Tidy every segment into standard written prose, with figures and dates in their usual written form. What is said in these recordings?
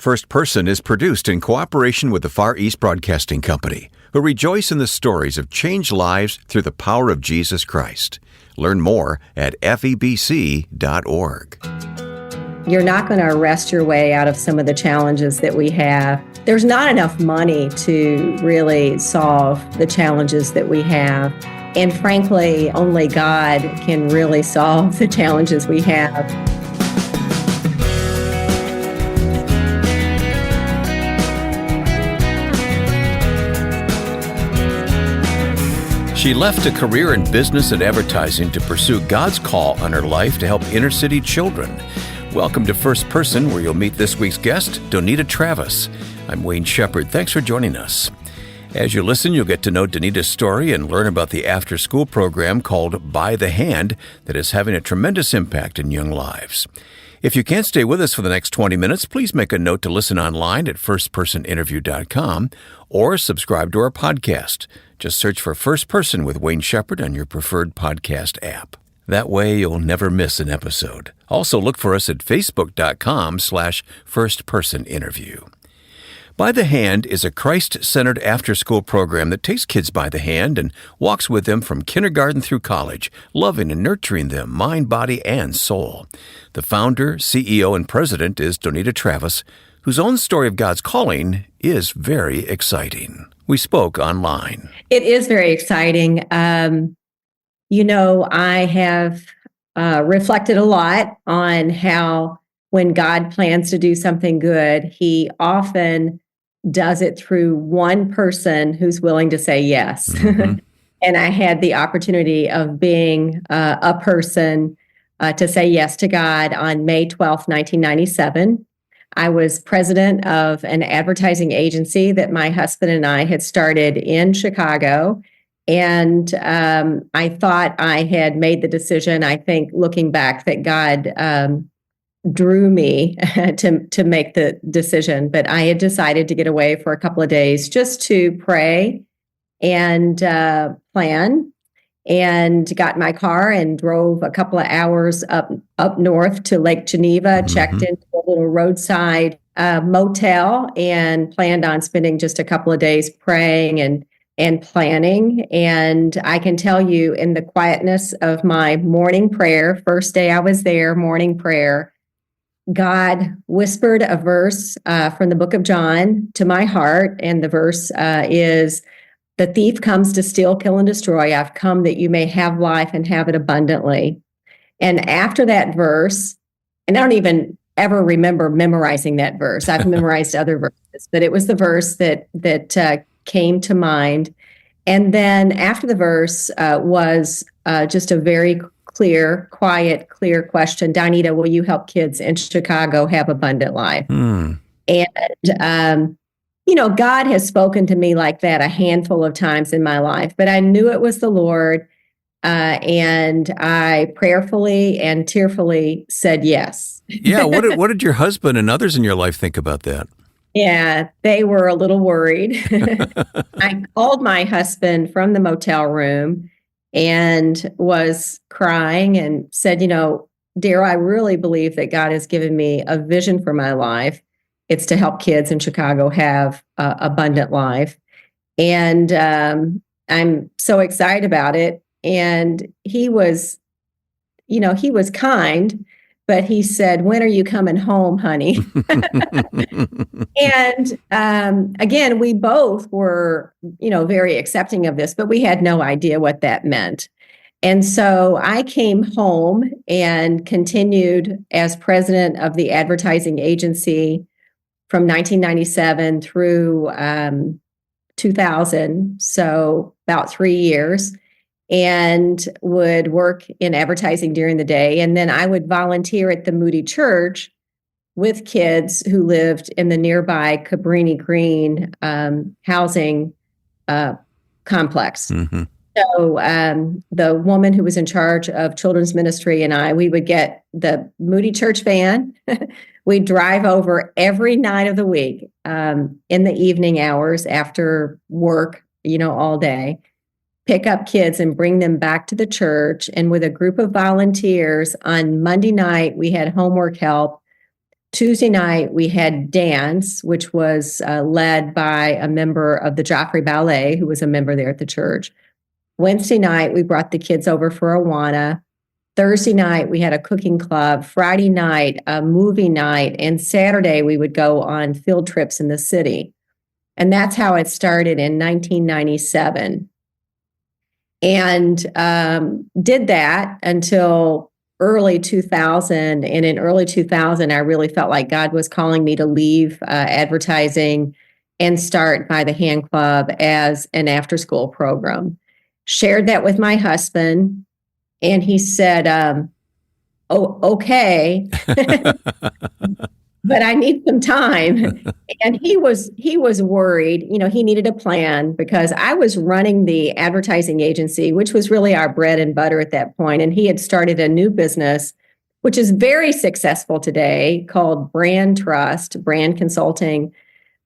First Person is produced in cooperation with the Far East Broadcasting Company, who rejoice in the stories of changed lives through the power of Jesus Christ. Learn more at FEBC.org. You're not going to arrest your way out of some of the challenges that we have. There's not enough money to really solve the challenges that we have. And frankly, only God can really solve the challenges we have. She left a career in business and advertising to pursue God's call on her life to help inner city children. Welcome to First Person, where you'll meet this week's guest, Donnita Travis. I'm Wayne Shepherd. Thanks for joining us. As you listen, you'll get to know Donnita's story and learn about the after-school program called By the Hand that is having a tremendous impact in young lives. If you can't stay with us for the next 20 minutes, please make a note to listen online at firstpersoninterview.com or subscribe to our podcast. Just search for First Person with Wayne Shepherd on your preferred podcast app. That way, you'll never miss an episode. Also, look for us at facebook.com/firstpersoninterview. By the Hand is a Christ-centered after-school program that takes kids by the hand and walks with them from kindergarten through college, loving and nurturing them, mind, body, and soul. The founder, CEO, and president is Donnita Travis, whose own story of God's calling is very exciting. We spoke online. It is very exciting. I have reflected a lot on how when God plans to do something good, He often does it through one person who's willing to say yes. Mm-hmm. And I had the opportunity of being a person to say yes to God on May 12th, 1997. I was president of an advertising agency that my husband and I had started in Chicago. And I thought I had made the decision, I think, looking back, that God drew me to make the decision. But I had decided to get away for a couple of days just to pray and plan, and got in my car and drove a couple of hours up north to Lake Geneva, checked into a little roadside motel, and planned on spending just a couple of days praying and planning. And I can tell you, in the quietness of my morning prayer, first day I was there, morning prayer, God whispered a verse from the book of John to my heart. And the verse is, "The thief comes to steal, kill, and destroy. I've come that you may have life and have it abundantly." And after that verse, and I don't even ever remember memorizing that verse. I've memorized other verses, but it was the verse that came to mind. And then after the verse was just a very clear question. "Donnita, will you help kids in Chicago have abundant life?" And, God has spoken to me like that a handful of times in my life, but I knew it was the Lord. And I prayerfully and tearfully said yes. Yeah. What did your husband and others in your life think about that? Yeah, they were a little worried. I called my husband from the motel room and was crying and said, "Dear, I really believe that God has given me a vision for my life. It's to help kids in Chicago have abundant life. And I'm so excited about it." And he was kind, but he said, "When are you coming home, honey?" And again, we both were, very accepting of this, but we had no idea what that meant. And so I came home and continued as president of the advertising agency from 1997 through 2000, so about 3 years, and would work in advertising during the day. And then I would volunteer at the Moody Church with kids who lived in the nearby Cabrini Green housing complex. Mm-hmm. So the woman who was in charge of children's ministry and I, we would get the Moody Church van. We'd drive over every night of the week in the evening hours after work, all day, pick up kids and bring them back to the church. And with a group of volunteers on Monday night, we had homework help. Tuesday night, we had dance, which was led by a member of the Joffrey Ballet, who was a member there at the church. Wednesday night, we brought the kids over for Awana. Thursday night, we had a cooking club. Friday night, a movie night. And Saturday, we would go on field trips in the city. And that's how it started in 1997. And did that until early 2000. And in early 2000, I really felt like God was calling me to leave advertising and start By the Hand Club as an after-school program. Shared that with my husband, and he said, "Oh, okay." But I need some time. And he was worried. He needed a plan because I was running the advertising agency, which was really our bread and butter at that point. And he had started a new business, which is very successful today, called Brand Trust, brand consulting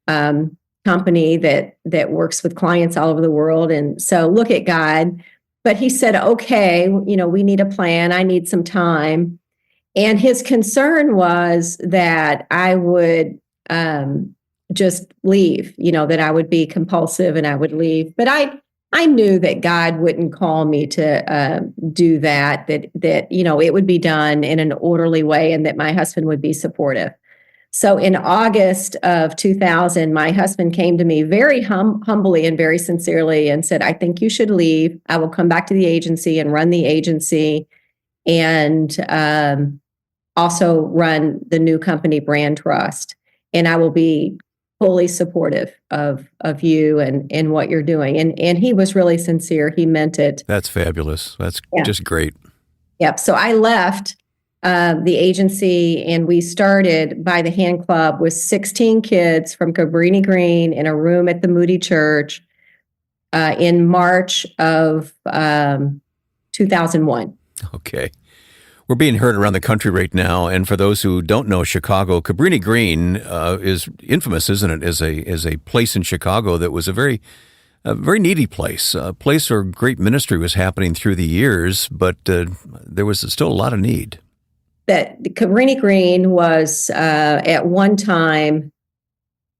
company that works with clients all over the world. And so look at God. But he said, okay, we need a plan. I need some time. And his concern was that I would just leave, that I would be compulsive and I would leave. But I knew that God wouldn't call me to do that it would be done in an orderly way and that my husband would be supportive. So in August of 2000, my husband came to me very humbly and very sincerely and said, I think you should leave. I will come back to the agency and run the agency and also run the new company, Brand Trust. And I will be fully supportive of you and what you're doing. And he was really sincere. He meant it. That's fabulous. That's just great. Yep. So I left the agency and we started By the Hand Club with 16 kids from Cabrini Green in a room at the Moody Church in March of 2001. Okay. We're being heard around the country right now, and for those who don't know Chicago, Cabrini Green is infamous, isn't it, as a place in Chicago that was a very needy place, a place where great ministry was happening through the years, but there was still a lot of need. That Cabrini Green was at one time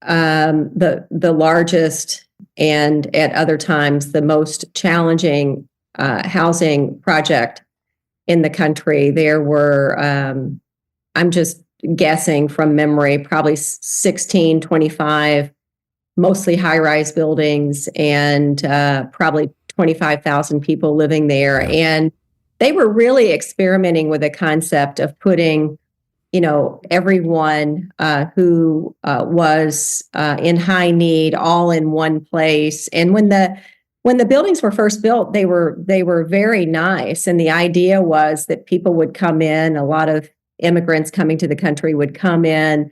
the largest, and at other times the most challenging housing project in the country. There were, I'm just guessing from memory, probably 16, 25, mostly high-rise buildings, and probably 25,000 people living there. Yeah. And they were really experimenting with the concept of putting, everyone who was in high need all in one place. And when the buildings were first built, they were very nice. And the idea was that people would come in, a lot of immigrants coming to the country would come in.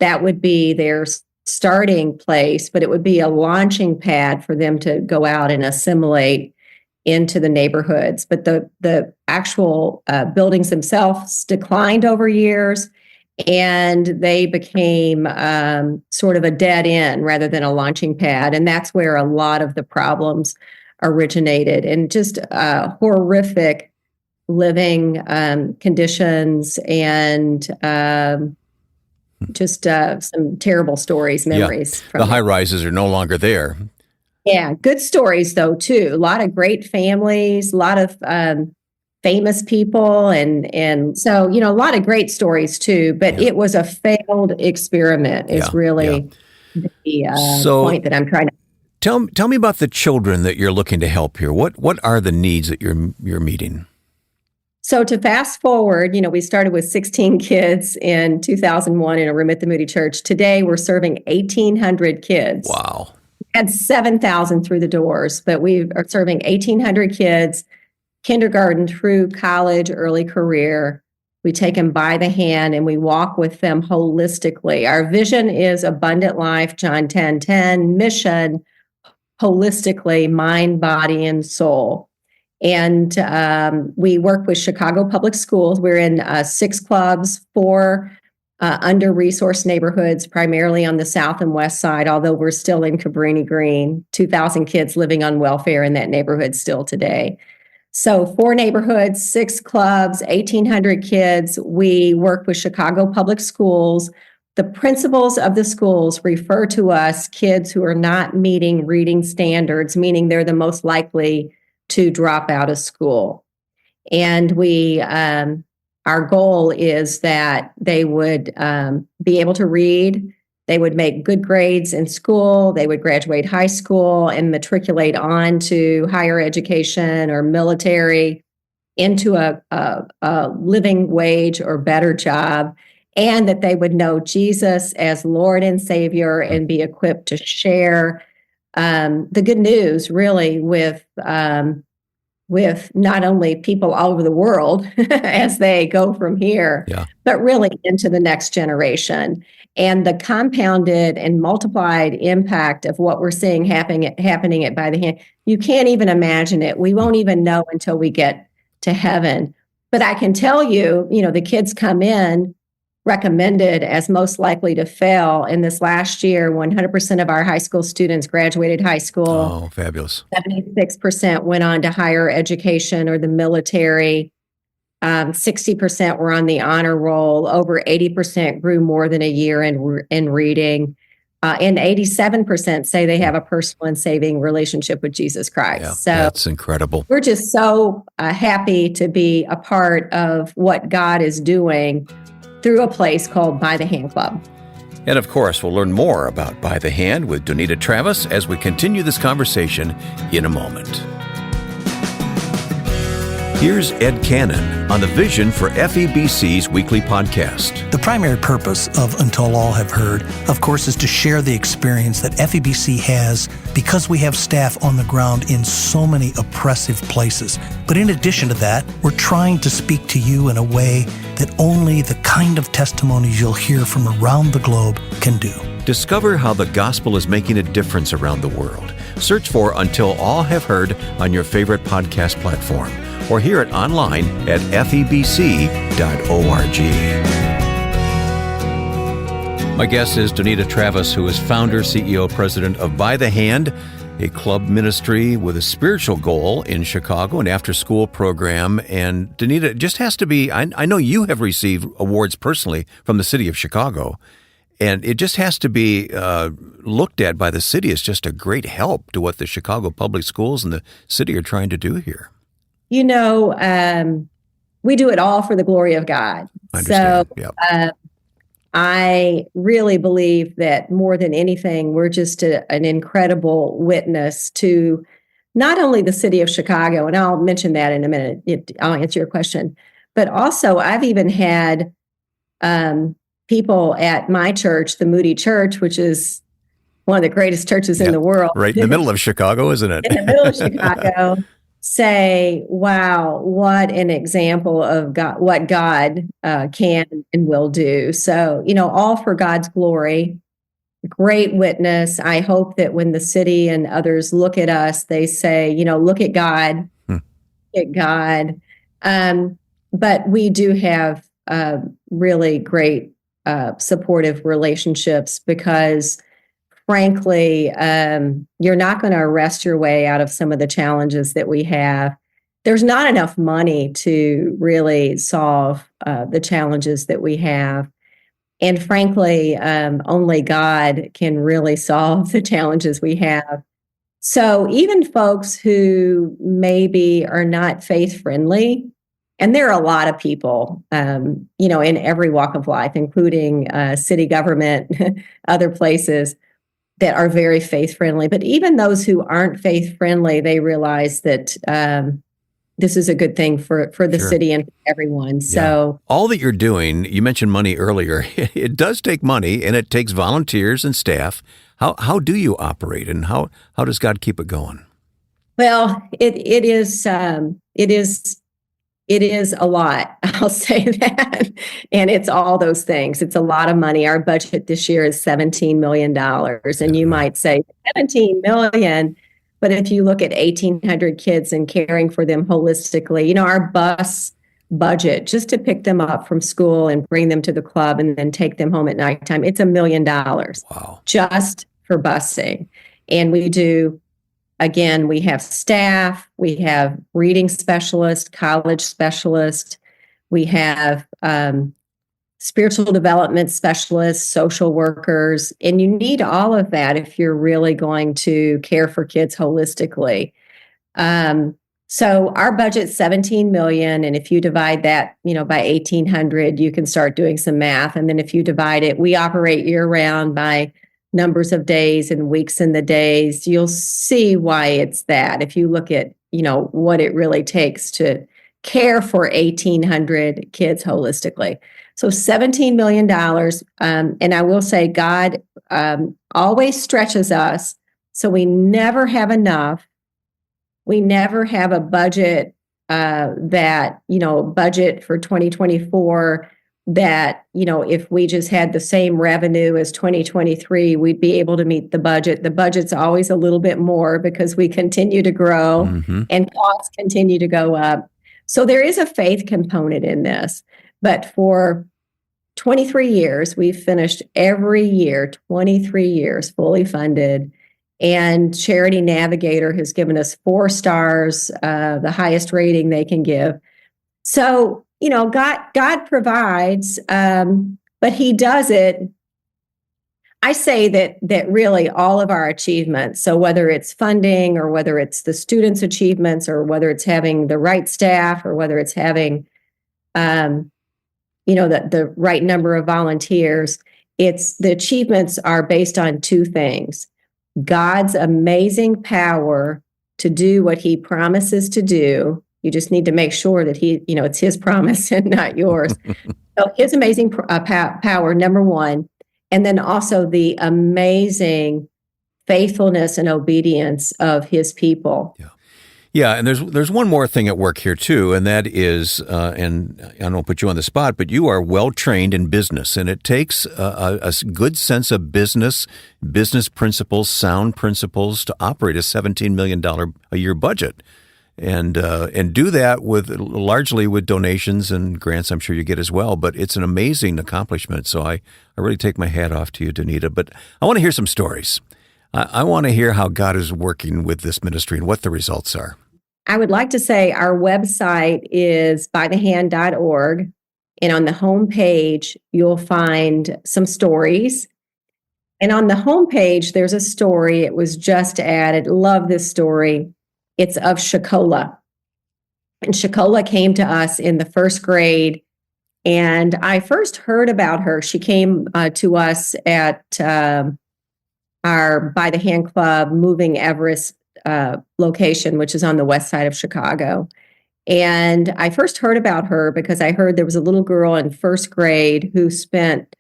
That would be their starting place, but it would be a launching pad for them to go out and assimilate into the neighborhoods. But the actual buildings themselves declined over years, and they became sort of a dead end rather than a launching pad. And that's where a lot of the problems originated, and just horrific living conditions, and just some terrible stories, memories. Yeah. The high rises are no longer there. Yeah, good stories though too. A lot of great families, a lot of famous people, and so a lot of great stories too. But it was a failed experiment. Is really the point that I'm trying to. Tell me about the children that you're looking to help here. What are the needs that you're meeting? So to fast forward, we started with 16 kids in 2001 in a room at the Moody Church. Today we're serving 1,800 kids. Wow. We had 7,000 through the doors, but we are serving 1,800 kids, kindergarten through college, early career. We take them by the hand and we walk with them holistically. Our vision is abundant life, John 10:10, mission, holistically, mind, body, and soul. And we work with Chicago Public Schools. We're in 6 clubs, 4 under-resourced neighborhoods, primarily on the south and west side, although we're still in Cabrini Green, 2,000 kids living on welfare in that neighborhood still today. So 4 neighborhoods, 6 clubs, 1,800 kids. We work with Chicago Public Schools. The principals of the schools refer to us kids who are not meeting reading standards, meaning they're the most likely to drop out of school. And our goal is that they would be able to read, they would make good grades in school, they would graduate high school and matriculate on to higher education or military into a living wage or better job, and that they would know Jesus as Lord and Savior and be equipped to share the good news really with not only people all over the world as they go from here, but really into the next generation. And the compounded and multiplied impact of what we're seeing happening at By the Hand, you can't even imagine it. We won't even know until we get to heaven. But I can tell you, the kids come in recommended as most likely to fail. In this last year, 100% of our high school students graduated high school. Oh, fabulous. 76% went on to higher education or the military. 60% were on the honor roll. Over 80% grew more than a year in reading. And 87% say they have a personal and saving relationship with Jesus Christ. Yeah, so that's incredible. We're just so happy to be a part of what God is doing through a place called By the Hand Club. And of course, we'll learn more about By the Hand with Donnita Travis as we continue this conversation in a moment. Here's Ed Cannon on the vision for FEBC's weekly podcast. The primary purpose of Until All Have Heard, of course, is to share the experience that FEBC has because we have staff on the ground in so many oppressive places. But in addition to that, we're trying to speak to you in a way that only the kind of testimonies you'll hear from around the globe can do. Discover how the gospel is making a difference around the world. Search for Until All Have Heard on your favorite podcast platform, or hear it online at febc.org. My guest is Donnita Travis, who is founder, CEO, president of By the Hand, a club ministry with a spiritual goal in Chicago, an after-school program. And Donnita, it just has to be, I know you have received awards personally from the city of Chicago, and it just has to be looked at by the city as just a great help to what the Chicago Public Schools and the city are trying to do here. We do it all for the glory of God. So I really believe that more than anything, we're just an incredible witness to not only the city of Chicago, and I'll mention that in a minute, I'll answer your question, but also I've even had people at my church, the Moody Church, which is one of the greatest churches in the world. Right in the middle of Chicago, isn't it? In the middle of Chicago. Say, wow, what an example of God, what God can and will do. So, all for God's glory. Great witness. I hope that when the city and others look at us, they say, look at God, look at God. But we do have really great supportive relationships because frankly, you're not going to arrest your way out of some of the challenges that we have. There's not enough money to really solve the challenges that we have. And frankly, only God can really solve the challenges we have. So even folks who maybe are not faith-friendly, and there are a lot of people, in every walk of life, including city government, other places, that are very faith-friendly. But even those who aren't faith-friendly, they realize that this is a good thing for the city and for everyone. Yeah. So all that you're doing, you mentioned money earlier, it does take money and it takes volunteers and staff. How do you operate and how does God keep it going? Well, it is a lot, I'll say that. And it's all those things. It's a lot of money. Our budget this year is $17 million. And you might say, $17 million. But if you look at 1,800 kids and caring for them holistically, our bus budget, just to pick them up from school and bring them to the club and then take them home at nighttime, it's $1 million. Wow. Just for busing. And we do again, we have staff, we have reading specialists, college specialists, we have spiritual development specialists, social workers, and you need all of that if you're really going to care for kids holistically. So our budget's 17 million, and if you divide that, by 1,800, you can start doing some math. And then if you divide it, we operate year round by numbers of days and weeks in the days. You'll see why it's that. If you look at, what it really takes to care for 1,800 kids holistically. So $17 million. And I will say God always stretches us. So we never have enough. We never have a budget budget for 2024 that, if we just had the same revenue as 2023, we'd be able to meet the budget. The budget's always a little bit more because we continue to grow and costs continue to go up. So there is a faith component in this. But for 23 years, we've finished every year, 23 years, fully funded. And Charity Navigator has given us 4 stars, the highest rating they can give. So, God provides, but He does it. I say that really all of our achievements, so whether it's funding or whether it's the students' achievements or whether it's having the right staff or whether it's having, the right number of volunteers, the achievements are based on 2 things. God's amazing power to do what He promises to do. You just need to make sure that it's His promise and not yours. So His amazing power, number one, and then also the amazing faithfulness and obedience of His people. Yeah, and there's one more thing at work here too, and that is, and I don't put you on the spot, but you are well trained in business, and it takes a good sense of business principles, sound principles to operate a $17 million a year budget, and do that largely with donations and grants. I'm sure you get as well, but it's an amazing accomplishment. So I really take my hat off to you, Donnita. But I want to hear some stories. I want to hear how God is working with this ministry and what the results are. I would like to say our website is bythehand.org, and on the homepage, you'll find some stories. And on the homepage, there's a story. It was just added. Love this story. It's of Shakola. And Shakola came to us in the 1st grade, and I first heard about her. She came to us at our By the Hand Club Moving Everest location, which is on the west side of Chicago. And I first heard about her because I heard there was a little girl in 1st grade who spent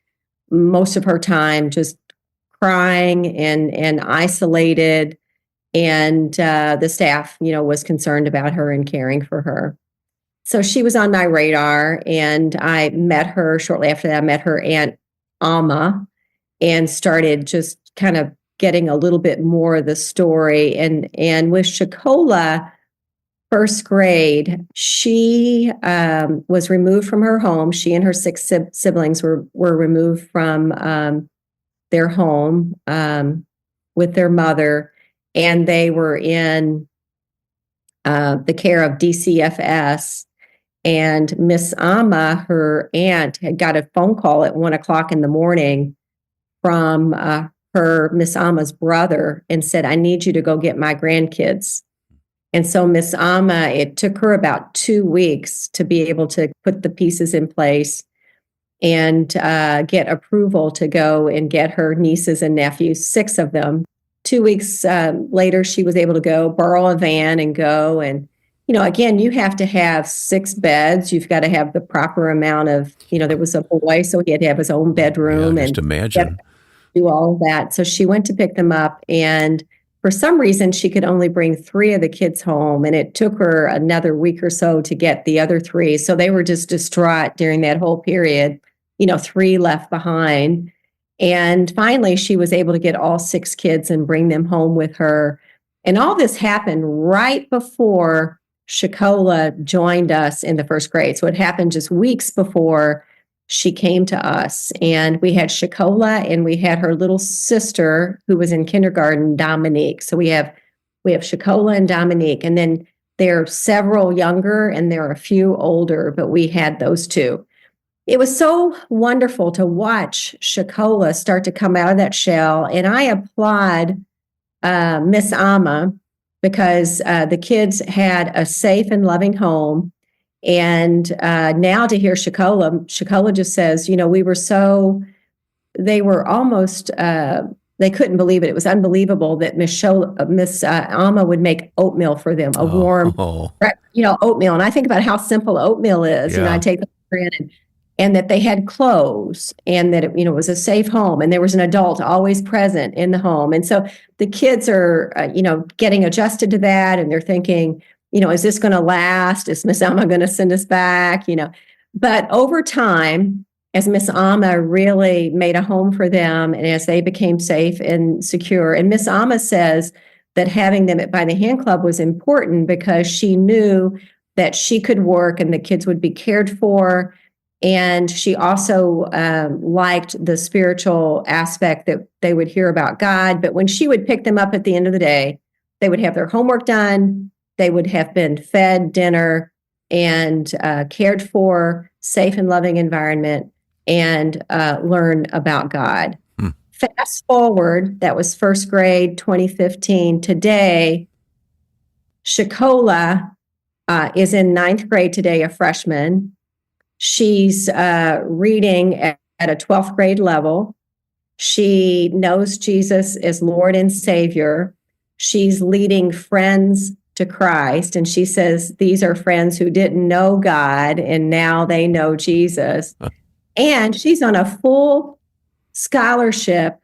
most of her time just crying and isolated. And the staff, was concerned about her and caring for her. So she was on my radar, and I met her shortly after that. I met her Aunt Alma and started just kind of getting a little bit more of the story. And with Shakola, 1st grade, she was removed from her home. She and her 6 siblings were removed from their home with their mother, and they were in the care of DCFS. And Miss Amma, her aunt, had got a phone call at 1:00 in the morning from her Miss Amma's brother and said, "I need you to go get my grandkids." And so Miss Amma, it took her about 2 weeks to be able to put the pieces in place and get approval to go and get her nieces and nephews, 6 of them. 2 weeks later, she was able to go borrow a van and go. And, again, you have to have 6 beds. You've got to have the proper amount of, there was a boy, so he had to have his own bedroom. Yeah, just imagine. Do all of that. So she went to pick them up, and for some reason she could only bring 3 of the kids home, and it took her another week or so to get the other 3. So they were just distraught during that whole period, 3 left behind. And finally she was able to get all 6 kids and bring them home with her. And all this happened right before Shakola joined us in the 1st grade. So it happened just weeks before she came to us. And we had Shakola, and we had her little sister who was in kindergarten, Dominique. So we have We have Shakola and Dominique, and then there are several younger and there are a few older, but we had those two. It was so wonderful to watch Shakola start to come out of that shell, and I applaud Miss Amma because the kids had a safe and loving home. And now to hear Shakola just says, they were almost, they couldn't believe it. It was unbelievable that Miss Amma would make oatmeal for them, warm, oatmeal. And I think about how simple oatmeal is. Yeah. I take them for granted. And that they had clothes, and that it was a safe home, and there was an adult always present in the home. And so the kids are, getting adjusted to that, and they're thinking, is this going to last? Is Miss Amma going to send us back? But over time, as Miss Amma really made a home for them, and as they became safe and secure, and Miss Amma says that having them at By the Hand Club was important because she knew that she could work and the kids would be cared for. And she also liked the spiritual aspect that they would hear about God. But when she would pick them up at the end of the day, they would have their homework done. They would have been fed dinner and cared for, safe and loving environment, and learn about God. Fast forward, that was first grade, 2015. Today, Shakola is in ninth grade today, a freshman. She's reading at a 12th grade level. She knows Jesus as Lord and Savior. She's leading friends to Christ. And she says these are friends who didn't know God, and now they know Jesus. And she's on a full scholarship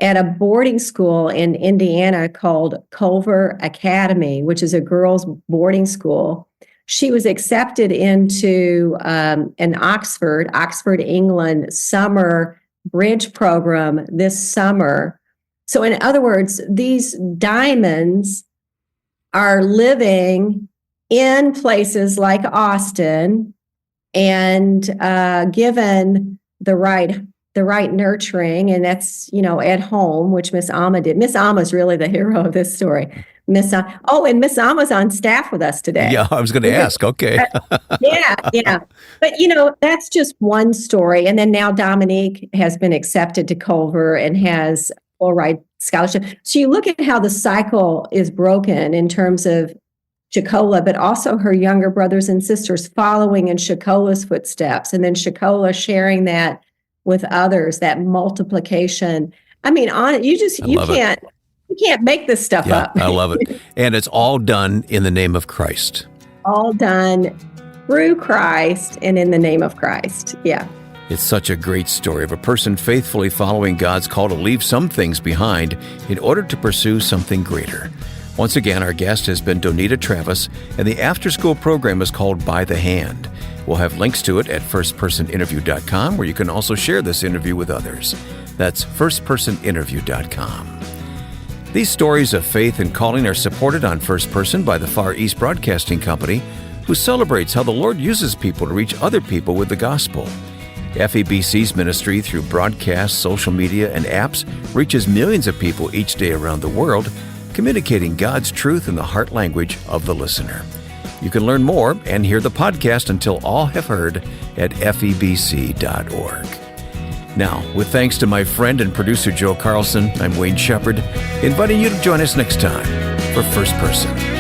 at a boarding school in Indiana called Culver Academy, which is a girls' boarding school. She was accepted into an Oxford, England summer bridge program this summer. So in other words, these diamonds are living in places like Austin and given the right nurturing, and that's, at home, which Miss Amma did. Miss Amma's really the hero of this story. And Miss Amma's on staff with us today. Yeah, I was going to ask. Okay. Yeah. But, that's just one story. And then now Dominique has been accepted to Culver and has full ride scholarship. So you look at how the cycle is broken in terms of Shakola, but also her younger brothers and sisters following in Shakola's footsteps, and then Shakola sharing that with others, that multiplication. I mean, you can't make this stuff up. I love it. And it's all done in the name of Christ. All done through Christ and in the name of Christ. Yeah. It's such a great story of a person faithfully following God's call to leave some things behind in order to pursue something greater. Once again, our guest has been Donnita Travis, and the after-school program is called By the Hand. We'll have links to it at firstpersoninterview.com, where you can also share this interview with others. That's firstpersoninterview.com. These stories of faith and calling are supported on First Person by the Far East Broadcasting Company, who celebrates how the Lord uses people to reach other people with the gospel. FEBC's ministry through broadcasts, social media, and apps reaches millions of people each day around the world, communicating God's truth in the heart language of the listener. You can learn more and hear the podcast Until All Have Heard at febc.org. Now, with thanks to my friend and producer Joe Carlson, I'm Wayne Shepherd, inviting you to join us next time for First Person.